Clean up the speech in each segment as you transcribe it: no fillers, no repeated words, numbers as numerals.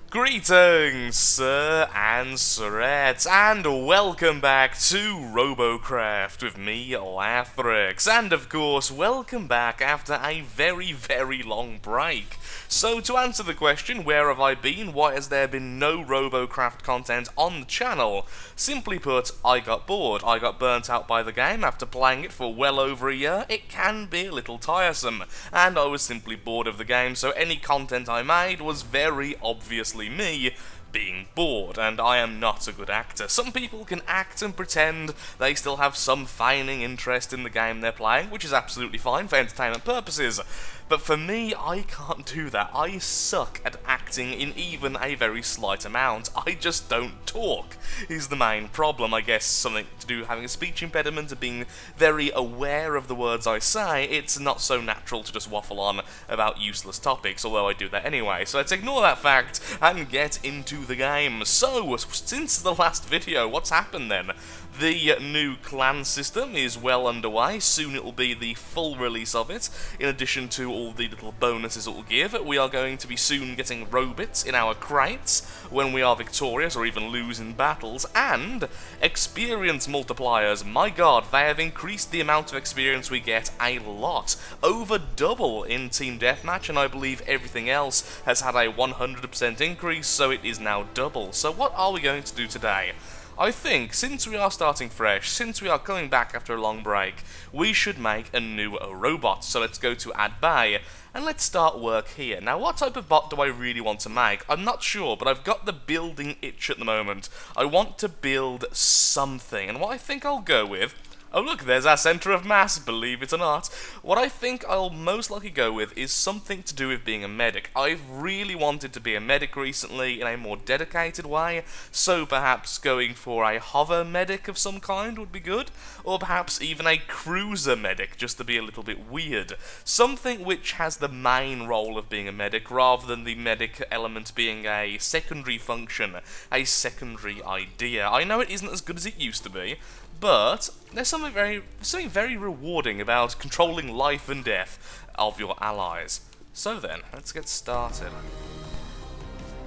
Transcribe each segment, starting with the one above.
Greetings, sir and sirettes, and welcome back to Robocraft with me, Lathrix, and of course, welcome back after a very long break. So, to answer the question, where have I been? Why has there been no Robocraft content on the channel? Simply put, I got bored. I got burnt out by the game after playing it for well over a year. It can be a little tiresome, and I was simply bored of the game, so any content I made was very obviously me being bored, and I am not a good actor. Some people can act and pretend they still have some feigning interest in the game they're playing, which is absolutely fine for entertainment purposes. But for me, I can't do that. I suck at acting in even a very slight amount. I just don't talk, is the main problem. I guess something to do with having a speech impediment and being very aware of the words I say. It's not so natural to just waffle on about useless topics, although I do that anyway. So let's ignore that fact and get into the game. So, since the last video, what's happened then? The new clan system is well underway. Soon it will be the full release of it. In addition to all the little bonuses it will give, we are going to be soon getting robots in our crates when we are victorious or even lose in battles, and experience multipliers. My god, they have increased the amount of experience we get a lot. Over double in Team Deathmatch, and I believe everything else has had a 100% increase, so it is now double. So what are we going to do today? I think, since we are starting fresh, since we are coming back after a long break, we should make a new robot. So let's go to Add Bay, and let's start work here. Now, what type of bot do I really want to make? I'm not sure, but I've got the building itch at the moment. I want to build something, and what I think I'll go with... Oh look, there's our centre of mass, believe it or not. What I think I'll most likely go with is something to do with being a medic. I've really wanted to be a medic recently in a more dedicated way, so perhaps going for a hover medic of some kind would be good, or perhaps even a cruiser medic, just to be a little bit weird. Something which has the main role of being a medic, rather than the medic element being a secondary function, a secondary idea. I know it isn't as good as it used to be, but there's something very rewarding about controlling life and death of your allies. So then, let's get started.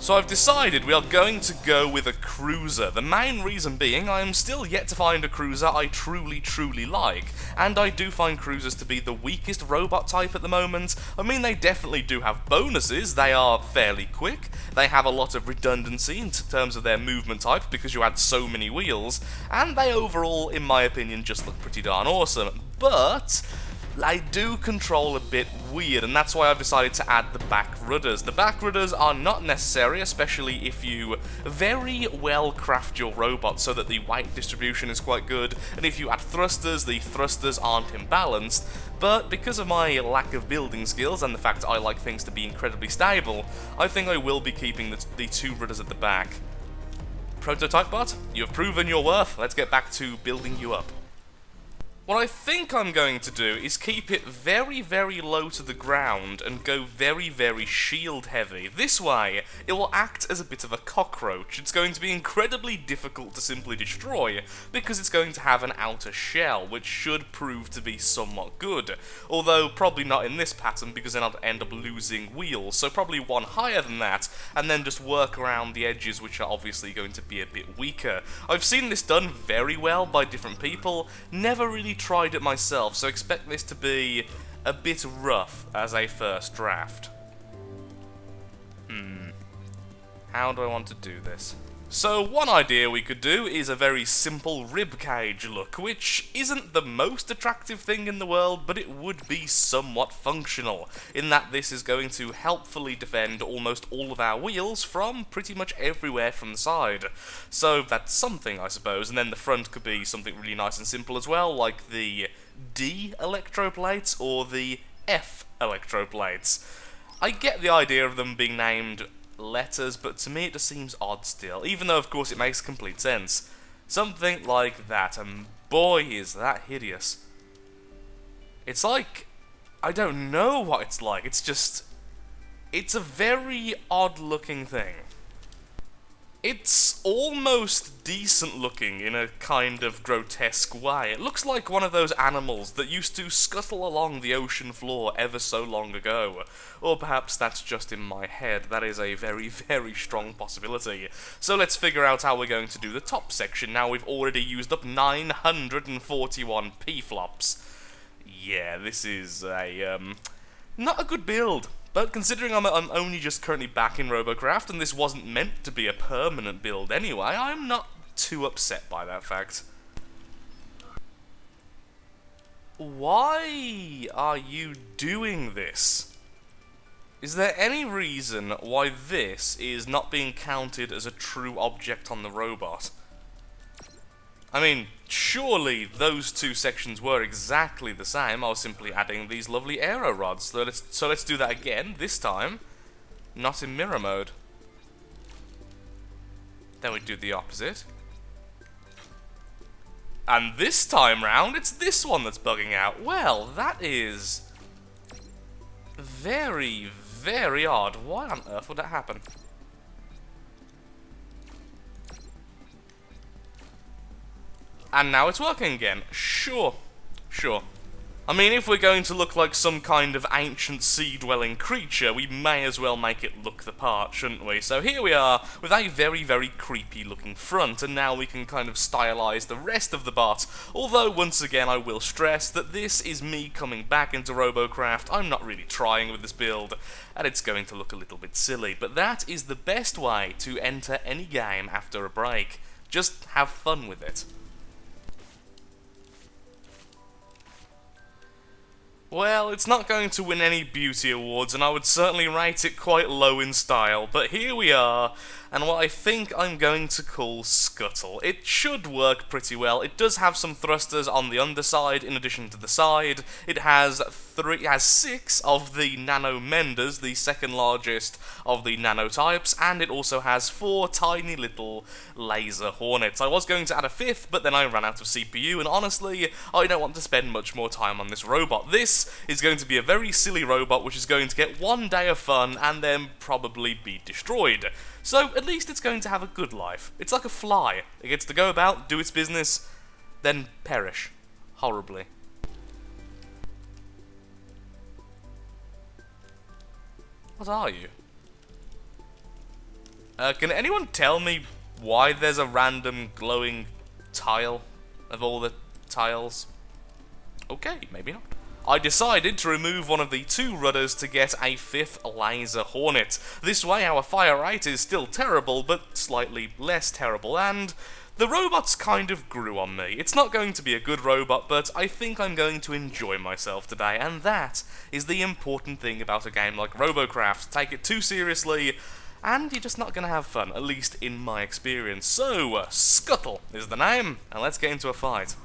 So I've decided we are going to go with a cruiser. The main reason being I am still yet to find a cruiser I truly like, and I do find cruisers to be the weakest robot type at the moment. I mean, they definitely do have bonuses. They are fairly quick, they have a lot of redundancy in terms of their movement type because you add so many wheels, and they overall, in my opinion, just look pretty darn awesome. But they do control a bit weird, and that's why I've decided to add the back rudders. The back rudders are not necessary, especially if you very well craft your robot so that the weight distribution is quite good, and if you add thrusters, the thrusters aren't imbalanced. But because of my lack of building skills and the fact I like things to be incredibly stable, I think I will be keeping the two rudders at the back. Prototype bot, you have proven your worth. Let's get back to building you up. What I think I'm going to do is keep it very low to the ground and go very shield heavy. This way, it will act as a bit of a cockroach. It's going to be incredibly difficult to simply destroy because it's going to have an outer shell, which should prove to be somewhat good. Although probably not in this pattern because then I'll end up losing wheels, so probably one higher than that, and then just work around the edges, which are obviously going to be a bit weaker. I've seen this done very well by different people, never really tried it myself, so expect this to be a bit rough as a first draft. How do I want to do this? So one idea we could do is a very simple ribcage look, which isn't the most attractive thing in the world, but it would be somewhat functional, in that this is going to helpfully defend almost all of our wheels from pretty much everywhere from the side. So that's something, I suppose, and then the front could be something really nice and simple as well, like the D electroplates or the F electroplates. I get the idea of them being named letters, but to me it just seems odd still, even though of course it makes complete sense. Something like that, and boy is that hideous. It's like, I don't know what it's like, it's a very odd looking thing. It's almost decent looking in a kind of grotesque way. It looks like one of those animals that used to scuttle along the ocean floor ever so long ago. Or perhaps that's just in my head. That is a very, very strong possibility. So let's figure out how we're going to do the top section. Now we've already used up 941 P-flops. Yeah, this is a, not a good build. But considering I'm only just currently back in Robocraft, and this wasn't meant to be a permanent build anyway, I'm not too upset by that fact. Why are you doing this? Is there any reason why this is not being counted as a true object on the robot? I mean, surely those two sections were exactly the same. I was simply adding these lovely aero rods. So let's do that again, this time. Not in mirror mode. Then we do the opposite. And this time round, it's this one that's bugging out. Well, that is very, very odd. Why on earth would that happen? And now it's working again. Sure. Sure. I mean, if we're going to look like some kind of ancient sea-dwelling creature, we may as well make it look the part, shouldn't we? So here we are, with a very, very creepy-looking front, and now we can kind of stylize the rest of the bot. Although, once again, I will stress that this is me coming back into Robocraft. I'm not really trying with this build, and it's going to look a little bit silly. But that is the best way to enter any game after a break. Just have fun with it. Well, it's not going to win any beauty awards, and I would certainly rate it quite low in style, but here we are, and what I think I'm going to call Scuttle. It should work pretty well. It does have some thrusters on the underside in addition to the side. It has 6 of the nano menders, the second largest of the nano types, and it also has 4 tiny little laser hornets. I was going to add a 5th, but then I ran out of CPU, and honestly, I don't want to spend much more time on this robot. This is going to be a very silly robot which is going to get 1 day of fun and then probably be destroyed. So at least it's going to have a good life. It's like a fly. It gets to go about, do its business, then perish. Horribly. What are you? Can anyone tell me why there's a random glowing tile of all the tiles? Okay, maybe not. I decided to remove one of the 2 rudders to get a 5th laser hornet. This way our fire rate is still terrible, but slightly less terrible, and the robots kind of grew on me. It's not going to be a good robot, but I think I'm going to enjoy myself today, and that is the important thing about a game like Robocraft. Take it too seriously, and you're just not going to have fun, at least in my experience. So, Scuttle is the name, and let's get into a fight.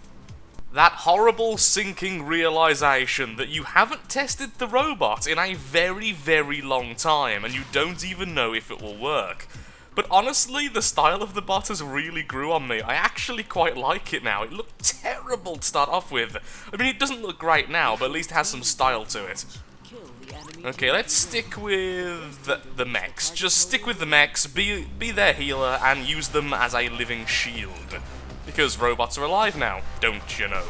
That horrible sinking realization that you haven't tested the robot in a very, very long time, and you don't even know if it will work. But honestly, the style of the bot has really grew on me. I actually quite like it now. It looked terrible to start off with. I mean, it doesn't look great now, but at least it has some style to it. Okay, let's stick with the mechs. Just stick with the mechs, be their healer, and use them as a living shield. Because robots are alive now, don't you know?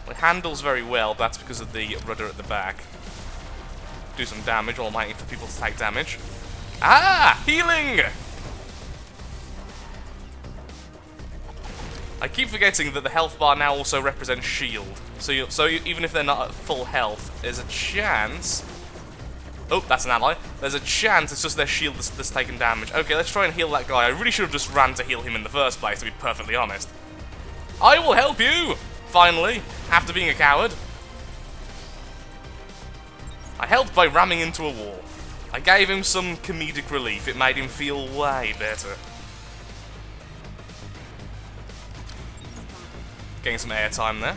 It handles very well, but that's because of the rudder at the back. Do some damage while I'm waiting for people to take damage. Ah! Healing! I keep forgetting that the health bar now also represents shield. So even if they're not at full health, there's a chance... Oh, that's an ally. There's a chance it's just their shield that's taking damage. Okay, let's try and heal that guy. I really should have just ran to heal him in the first place, to be perfectly honest. I will help you! Finally, after being a coward. I helped by ramming into a wall. I gave him some comedic relief. It made him feel way better. Getting some airtime there.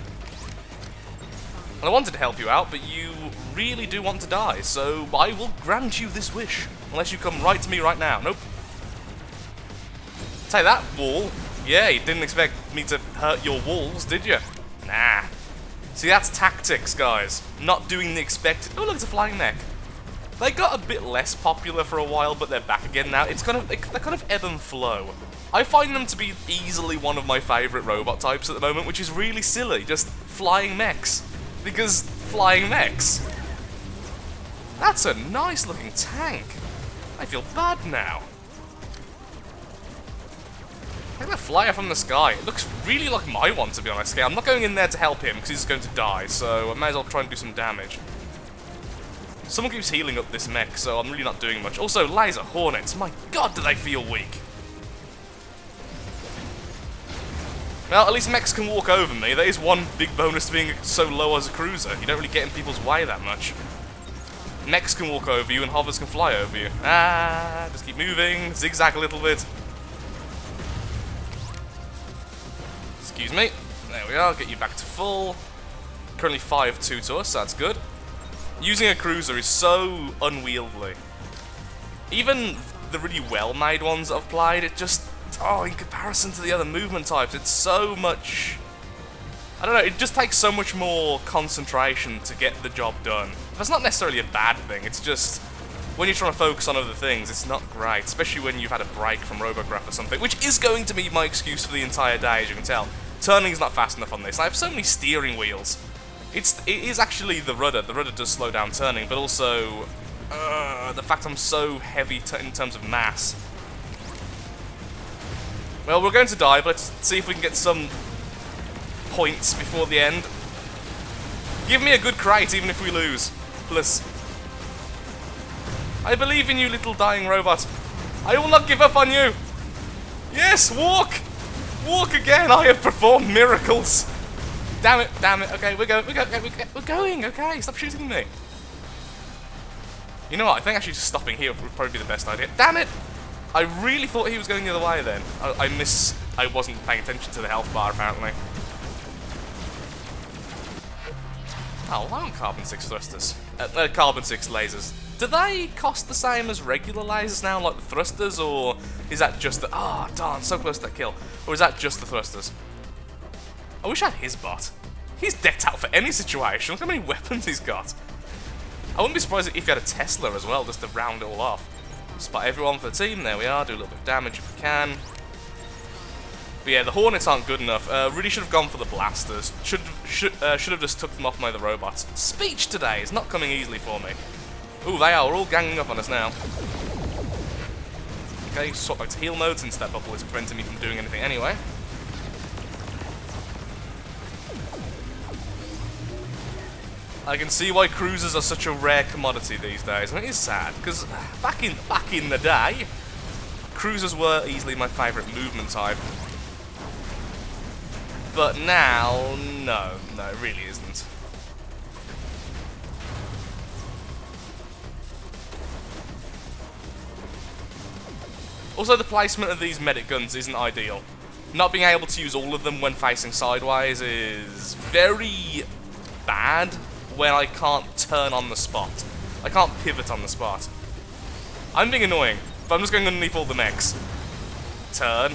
And I wanted to help you out, but you really do want to die, so I will grant you this wish. Unless you come right to me right now. Nope. Take that, wall. Yeah, you didn't expect me to hurt your walls, did you? Nah. See, that's tactics, guys. Not doing the expected... Oh, look, it's a flying neck. They got a bit less popular for a while, but they're back again now. It's kind of, they kind of ebb and flow. I find them to be easily one of my favourite robot types at the moment, which is really silly, just flying mechs. Because flying mechs. That's a nice looking tank. I feel bad now. Look at that flyer from the sky. It looks really like my one, to be honest. Okay, I'm not going in there to help him, because he's going to die, so I may as well try and do some damage. Someone keeps healing up this mech, so I'm really not doing much. Also, laser hornets. My god, do they feel weak. Well, at least mechs can walk over me. That is one big bonus to being so low as a cruiser. You don't really get in people's way that much. Mechs can walk over you, and hovers can fly over you. Ah, just keep moving. Zigzag a little bit. Excuse me. There we are. Get you back to full. Currently 5-2 to us. That's good. Using a cruiser is so unwieldy. Even the really well-made ones that I've played, it just... Oh, in comparison to the other movement types, it's so much... I don't know, it just takes so much more concentration to get the job done. That's not necessarily a bad thing, it's just... When you're trying to focus on other things, it's not great, especially when you've had a break from Robocraft or something, which is going to be my excuse for the entire day, as you can tell. Turning's not fast enough on this. I have so many steering wheels. It is actually the rudder. The rudder does slow down turning, but also the fact I'm so heavy in terms of mass. Well, we're going to die, but let's see if we can get some points before the end. Give me a good crate, even if we lose. Plus, I believe in you, little dying robot. I will not give up on you. Yes, walk! Walk again! I have performed miracles! Damn it, okay, we're going, okay, stop shooting me. You know what, I think actually just stopping here would probably be the best idea. Damn it! I really thought he was going the other way then. I wasn't paying attention to the health bar, apparently. Oh, why aren't carbon 6 thrusters? Carbon 6 lasers. Do they cost the same as regular lasers now, like the thrusters, or is that just the... Ah, oh, darn, so close to that kill. Or is that just the thrusters? I wish I had his bot. He's decked out for any situation. Look how many weapons he's got. I wouldn't be surprised if he had a Tesla as well, just to round it all off. Spot everyone for the team. There we are. Do a little bit of damage if we can. But yeah, the Hornets aren't good enough. Really should have gone for the blasters. Should have just took them off my other robots. Speech today is not coming easily for me. Ooh, they are all ganging up on us now. Okay, swap back to heal mode since that bubble is preventing me from doing anything anyway. I can see why cruisers are such a rare commodity these days, and it is sad, because back in the day, cruisers were easily my favourite movement type. But now, no, it really isn't. Also, the placement of these medic guns isn't ideal. Not being able to use all of them when facing sideways is very bad when I can't turn on the spot. I can't pivot on the spot. I'm being annoying, but I'm just going underneath all the mechs. Turn.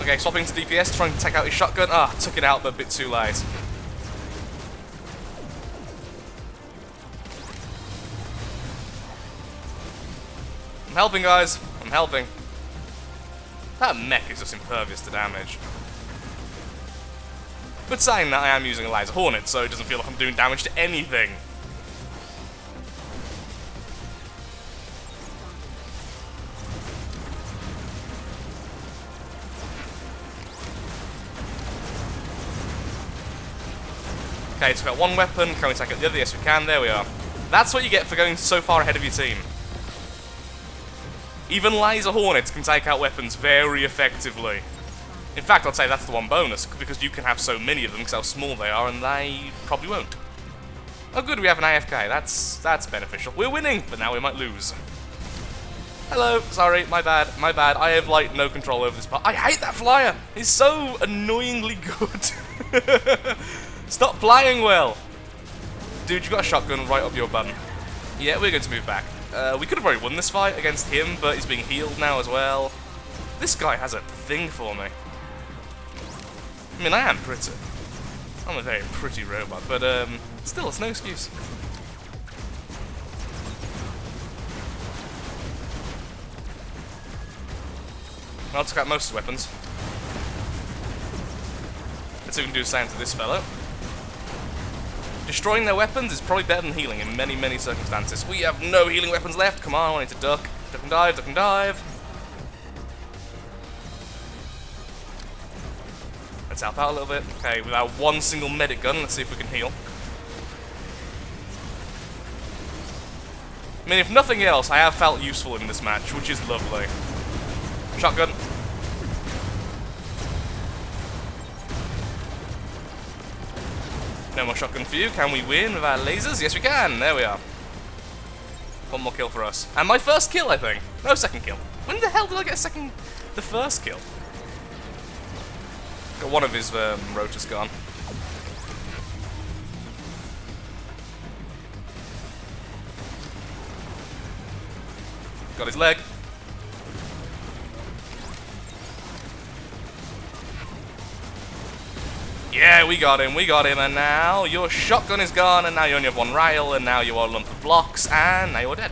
Okay, swapping to DPS, trying to take out his shotgun. Ah, took it out, but a bit too late. I'm helping, guys. I'm helping. That mech is just impervious to damage. But saying that, I am using a laser hornet, so it doesn't feel like I'm doing damage to anything. Okay, it's got one weapon. Can we take out the other? Yes, we can. There we are. That's what you get for going so far ahead of your team. Even laser hornets can take out weapons very effectively. In fact, I'd say that's the one bonus, because you can have so many of them because how small they are, and they probably won't. Oh good, we have an AFK. That's beneficial. We're winning, but now we might lose. Hello, sorry, my bad. I have, like, no control over this part. I hate that flyer! He's so annoyingly good. Stop playing well! Dude, you got a shotgun right up your bum. Yeah, we're going to move back. We could have already won this fight against him, but he's being healed now as well. This guy has a thing for me. I mean, I am pretty. I'm a very pretty robot, but still, it's no excuse. I'll take out most of his weapons. Let's see if we can do the same to this fellow. Destroying their weapons is probably better than healing in many, many circumstances. We have no healing weapons left. Come on, I need to duck. Duck and dive, duck and dive. Let's help out a little bit. Okay, with our one single medic gun, let's see if we can heal. I mean, if nothing else, I have felt useful in this match, which is lovely. Shotgun. No more shotgun for you. Can we win with our lasers? Yes, we can. There we are. One more kill for us. And my first kill, I think. No, second kill. When the hell did I get the first kill? Got one of his rotors gone. Got his leg. Yeah, we got him, and now your shotgun is gone, and now you only have one rail, and now you are a lump of blocks, and now you're dead.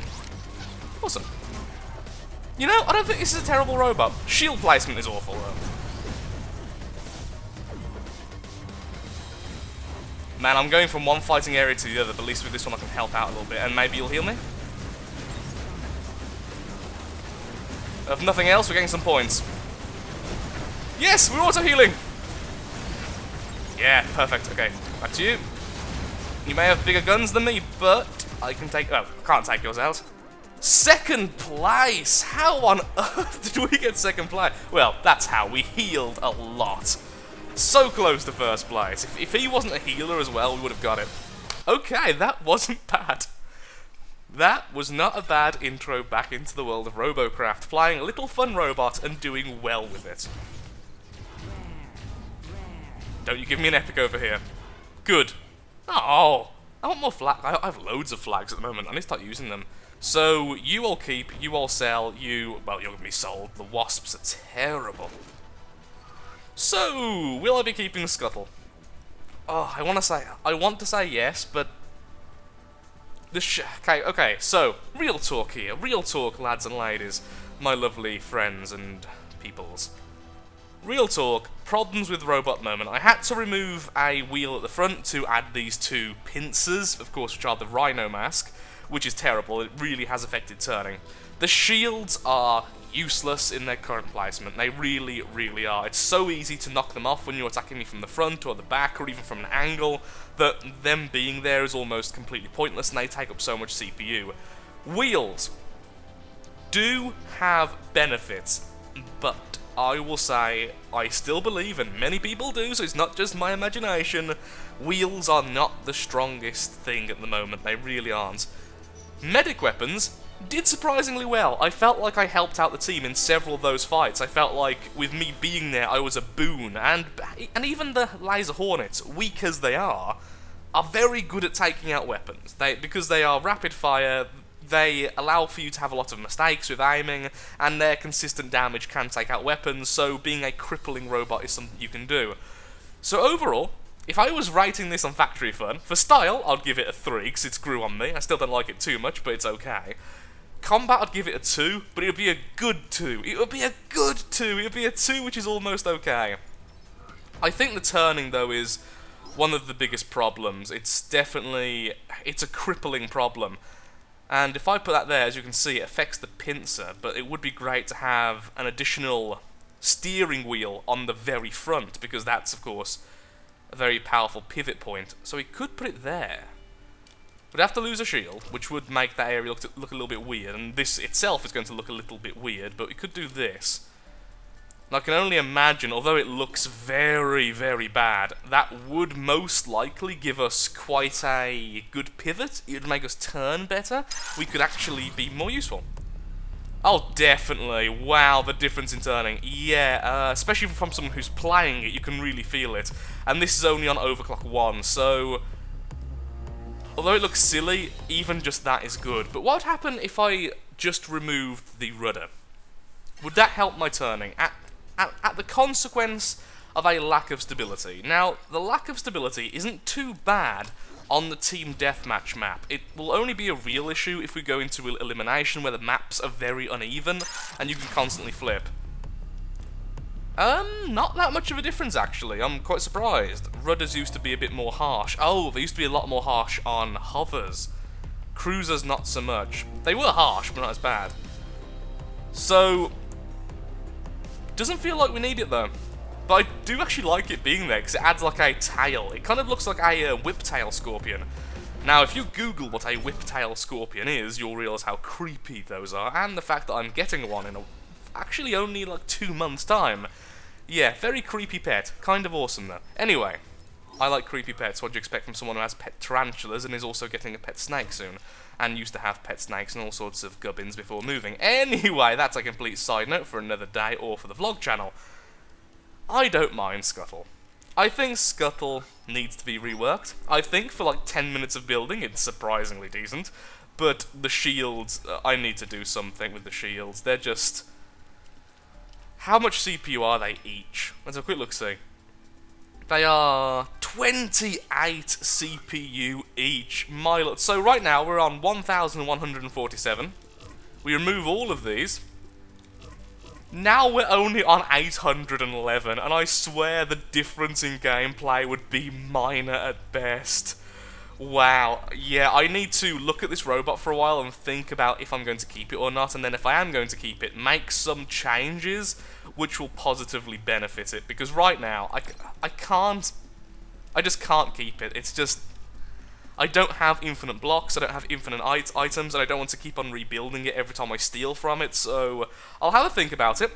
Awesome. You know, I don't think this is a terrible robot. Shield placement is awful, though. Man, I'm going from one fighting area to the other, but at least with this one I can help out a little bit, and maybe you'll heal me? If nothing else, we're getting some points. Yes, we're auto-healing! Yeah, perfect. Okay, back to you. You may have bigger guns than me, but I can take... Oh, can't take yours out. Second place! How on earth did we get second place? Well, that's how. We healed a lot. So close to first place. If he wasn't a healer as well, we would have got it. Okay, that wasn't bad. That was not a bad intro back into the world of Robocraft, flying a little fun robot and doing well with it. Don't you give me an epic over here. Good. Oh, I want more flags. I have loads of flags at the moment. I need to start using them. So, you all keep, you all sell, you... Well, you're going to be sold. The wasps are terrible. So, will I be keeping Scuttle? Oh, I want to say yes, but... Okay, so, real talk here. Real talk, lads and ladies. My lovely friends and peoples. Real talk, problems with robot moment. I had to remove a wheel at the front to add these two pincers, of course, which are the Rhino mask, which is terrible. It really has affected turning. The shields are useless in their current placement. They really, really are. It's so easy to knock them off when you're attacking me from the front or the back or even from an angle that them being there is almost completely pointless and they take up so much CPU. Wheels do have benefits, but I will say, I still believe, and many people do, so it's not just my imagination, wheels are not the strongest thing at the moment. They really aren't. Medic weapons did surprisingly well. I felt like I helped out the team in several of those fights. I felt like, with me being there, I was a boon, and even the Laser Hornets, weak as they are very good at taking out weapons. Because they are rapid fire, they allow for you to have a lot of mistakes with aiming, and their consistent damage can take out weapons, so being a crippling robot is something you can do. So overall, if I was rating this on Factory Fun, for style, I'd give it a 3, because it's grew on me. I still don't like it too much, but it's okay. Combat, I'd give it a 2, but it would be a good 2. It would be a good 2. It would be a 2, which is almost okay. I think the turning, though, is one of the biggest problems. It's a crippling problem. And if I put that there, as you can see, it affects the pincer, but it would be great to have an additional steering wheel on the very front, because that's, of course, a very powerful pivot point. So we could put it there. We'd have to lose a shield, which would make that area look a little bit weird, and this itself is going to look a little bit weird, but we could do this. And I can only imagine, although it looks very, very bad, that would most likely give us quite a good pivot. It would make us turn better. We could actually be more useful. Oh, definitely. Wow, the difference in turning. Yeah, especially from someone who's playing it, you can really feel it. And this is only on overclock 1, so... Although it looks silly, even just that is good. But what would happen if I just removed the rudder? Would that help my turning? At the consequence of a lack of stability. Now, the lack of stability isn't too bad on the team deathmatch map. It will only be a real issue if we go into elimination where the maps are very uneven and you can constantly flip. Not that much of a difference actually. I'm quite surprised. Rudders used to be a bit more harsh. Oh, they used to be a lot more harsh on hovers. Cruisers not so much. They were harsh, but not as bad. So, doesn't feel like we need it though. But I do actually like it being there because it adds like a tail. It kind of looks like a whiptail scorpion. Now, if you Google what a whiptail scorpion is, you'll realise how creepy those are, and the fact that I'm getting one in actually only like 2 months' time. Yeah, very creepy pet. Kind of awesome though. Anyway, I like creepy pets. What do you expect from someone who has pet tarantulas and is also getting a pet snake soon? And used to have pet snakes and all sorts of gubbins before moving. Anyway, that's a complete side note for another day or for the vlog channel. I don't mind Scuttle. I think Scuttle needs to be reworked. I think for like 10 minutes of building it's surprisingly decent. But the shields, I need to do something with the shields. They're just... How much CPU are they each? Let's have a quick look-see. They are 28 CPU each. So right now we're on 1,147. We remove all of these. Now we're only on 811, and I swear the difference in gameplay would be minor at best. Wow, yeah, I need to look at this robot for a while and think about if I'm going to keep it or not, and then if I am going to keep it, make some changes which will positively benefit it, because right now, I just can't keep it. It's just, I don't have infinite blocks, I don't have infinite items, and I don't want to keep on rebuilding it every time I steal from it, so I'll have a think about it.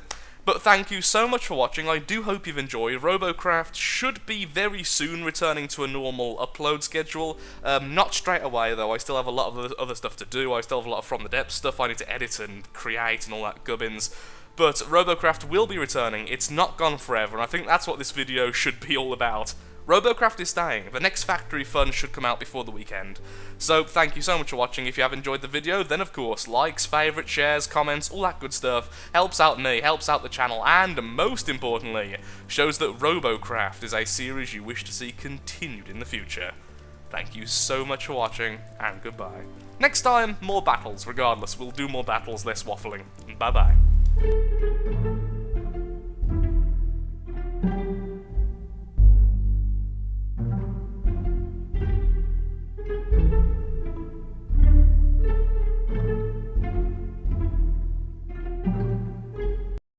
But thank you so much for watching. I do hope you've enjoyed. Robocraft should be very soon returning to a normal upload schedule. Not straight away, though. I still have a lot of other stuff to do. I still have a lot of From the Depths stuff I need to edit and create and all that gubbins. But Robocraft will be returning. It's not gone forever, and I think that's what this video should be all about. Robocraft is staying. The next Factory Fun should come out before the weekend. So, thank you so much for watching. If you have enjoyed the video, then of course, likes, favourites, shares, comments, all that good stuff helps out me, helps out the channel, and most importantly, shows that Robocraft is a series you wish to see continued in the future. Thank you so much for watching, and goodbye. Next time, more battles. Regardless, we'll do more battles, less waffling. Bye-bye.